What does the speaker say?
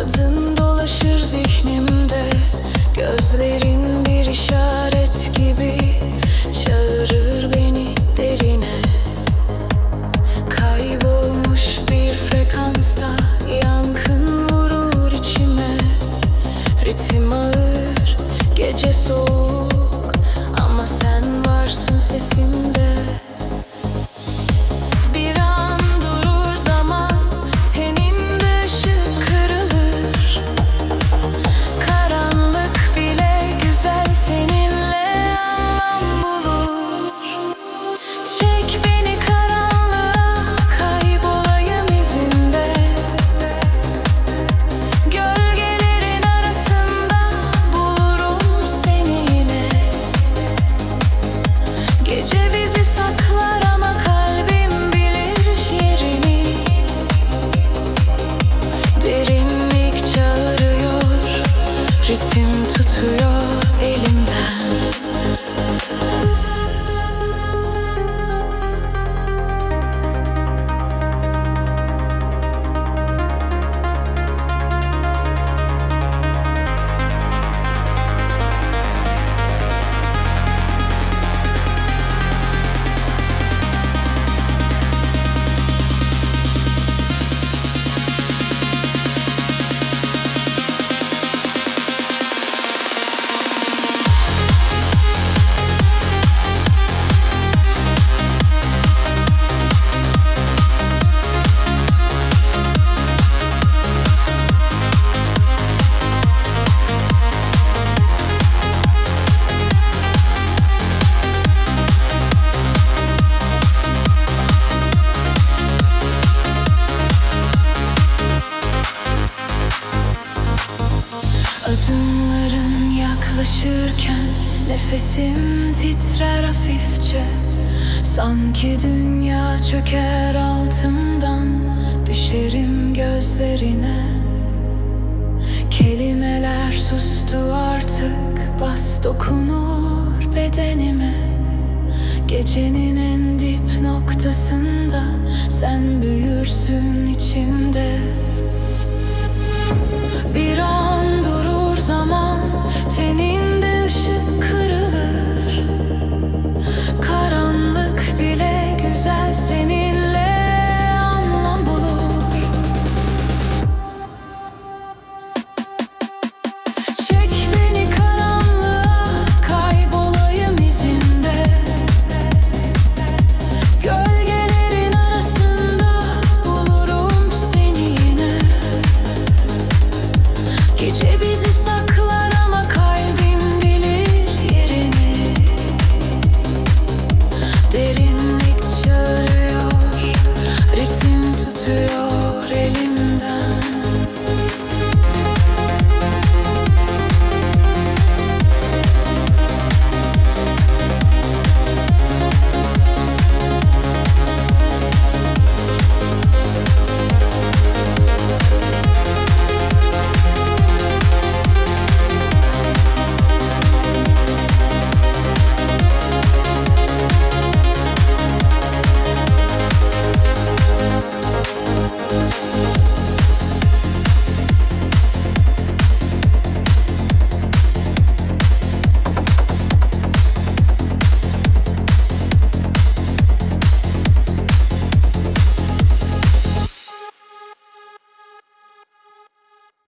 Adın dolaşır zihnimde, gözlerin bir işaret gibi çağırır beni derine. Kaybolmuş bir frekansta yankın vurur içime. Ritim ağır, gece soğuk ama sen varsın sesimde. Ritim tutuyor elimden. Adımların yaklaşırken nefesim titrer hafifçe. Sanki dünya çöker altımdan, düşerim gözlerine. Kelimeler sustu artık, bas dokunur bedenime. Gecenin en dip noktasında sen büyürsün içimde.